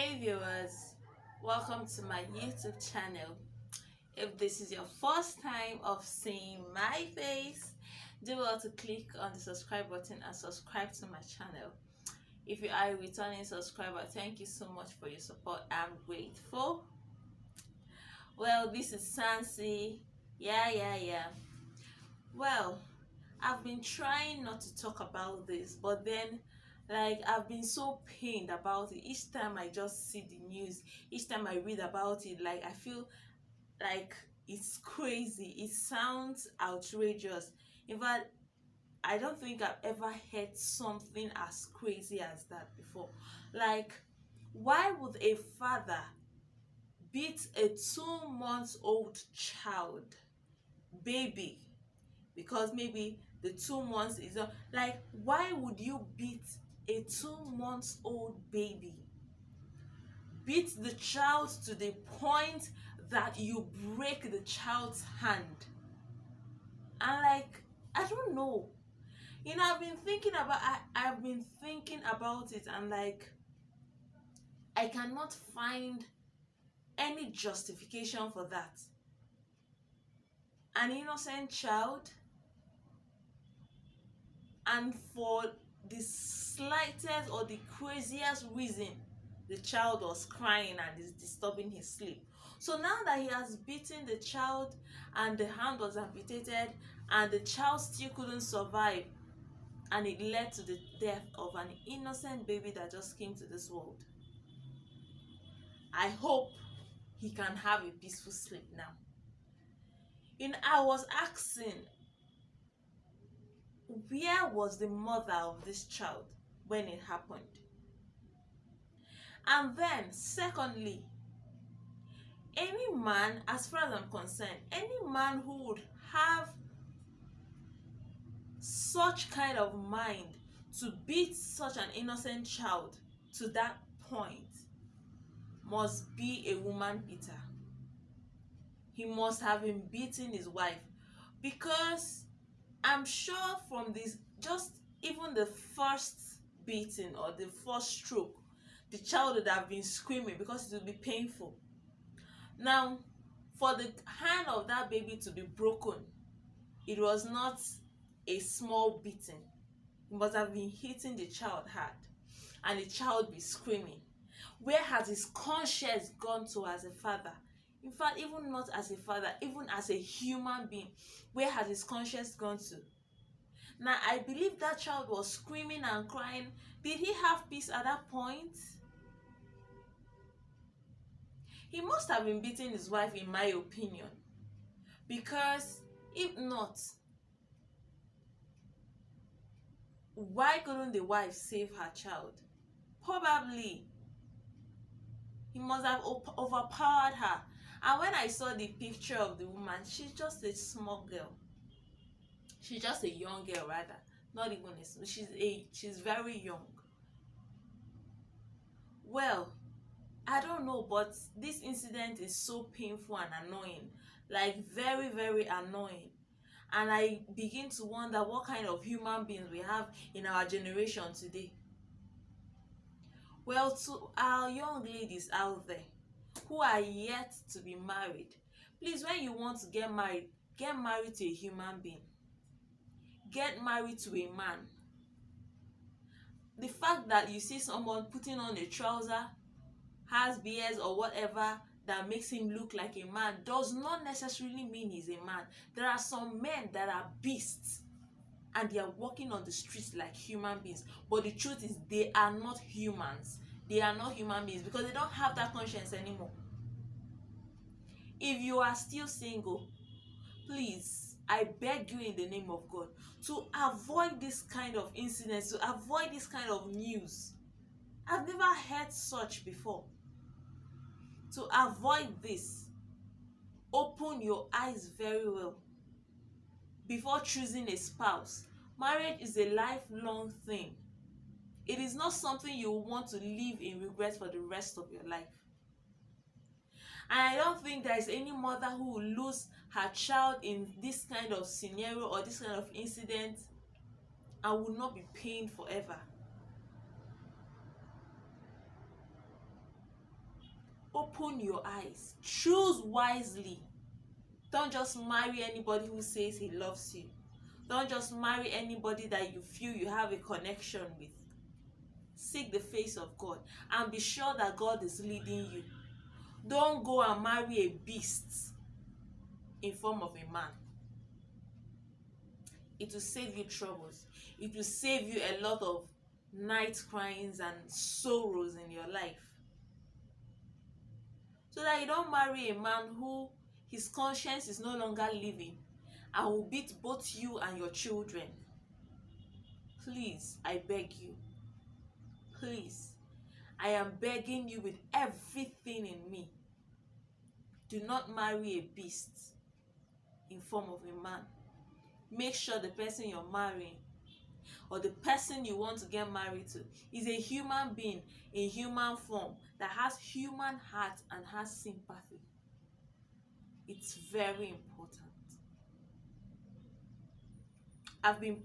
Hey viewers, welcome to my YouTube channel. If this is your first time of seeing my face, do well to click on the subscribe button and subscribe to my channel. If you are a returning subscriber, thank you so much for your support. I'm grateful. Well, this is Sansi. Yeah. Well, I've been trying not to talk about this, but then I've been so pained about it. Each time I just see the news, each time I read about it, I feel like it's crazy. It sounds outrageous. In fact, I don't think I've ever heard something as crazy as that before. Like, why would a father beat a 2 months old child, baby, because maybe the 2 months is not, why would you beat a 2 months old baby? Beat the child to the point that you break the child's hand. And I don't know, I've been thinking about it, and I cannot find any justification for that. An innocent child, and for the slightest or the craziest reason, the child was crying and is disturbing his sleep. So now that he has beaten the child and the hand was amputated and the child still couldn't survive, and it led to the death of an innocent baby that just came to this world, I hope he can have a peaceful sleep now. I was asking, where was the mother of this child when it happened? And then secondly, any man, as far as I'm concerned, any man who would have such kind of mind to beat such an innocent child to that point must be a woman beater. He must have been beating his wife, because I'm sure from this, just even the first beating or the first stroke, the child would have been screaming because it would be painful. Now, for the hand of that baby to be broken, it was not a small beating. It must have been hitting the child hard, and the child be screaming. Where has his conscience gone to as a father? In fact, even not as a father, even as a human being, where has his conscience gone to? Now, I believe that child was screaming and crying. Did he have peace at that point? He must have been beating his wife, in my opinion, because if not, why couldn't the wife save her child? Probably he must have overpowered her. And when I saw the picture of the woman, she's just a small girl. She's just a young girl, rather. Not even a, she's very young. Well, I don't know, but this incident is so painful and annoying. Very annoying. And I begin to wonder what kind of human beings we have in our generation today. Well, to our young ladies out there who are yet to be married, please, when you want to get married to a human being. Get married to a man. The fact that you see someone putting on a trouser, has beards or whatever that makes him look like a man does not necessarily mean he's a man. There are some men that are beasts and they are walking on the streets like human beings, but the truth is they are not humans. They are not human beings because they don't have that conscience anymore. If you are still single, please, I beg you in the name of God, to avoid this kind of incidents, to avoid this kind of news. I've never heard such before. To avoid this, open your eyes very well before choosing a spouse. Marriage is a lifelong thing. It is not something you want to live in regret for the rest of your life. And I don't think there is any mother who will lose her child in this kind of scenario or this kind of incident and will not be pained forever. Open your eyes. Choose wisely. Don't just marry anybody who says he loves you. Don't just marry anybody that you feel you have a connection with. Seek the face of God and be sure that God is leading you. Don't go and marry a beast in form of a man. It will save you troubles. It will save you a lot of night cryings and sorrows in your life. So that you don't marry a man who his conscience is no longer living and will beat both you and your children. Please, I beg you. Please, I am begging you with everything in me. Do not marry a beast in form of a man. Make sure the person you're marrying or the person you want to get married to is a human being in human form that has human heart and has sympathy. It's very important. I've been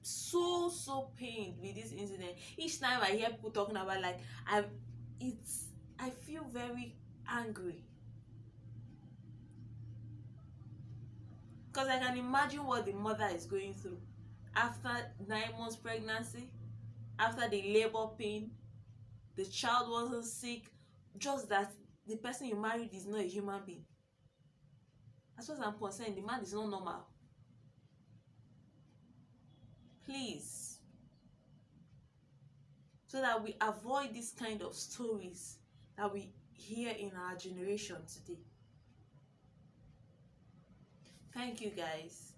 so pained with this incident. Each time I hear people talking about I feel very angry. Because I can imagine what the mother is going through after 9 months pregnancy, after the labor pain, the child wasn't sick, just that the person you married is not a human being. As far as I'm concerned, the man is not normal. Please, so that we avoid this kind of stories that we hear in our generation today. Thank you, guys.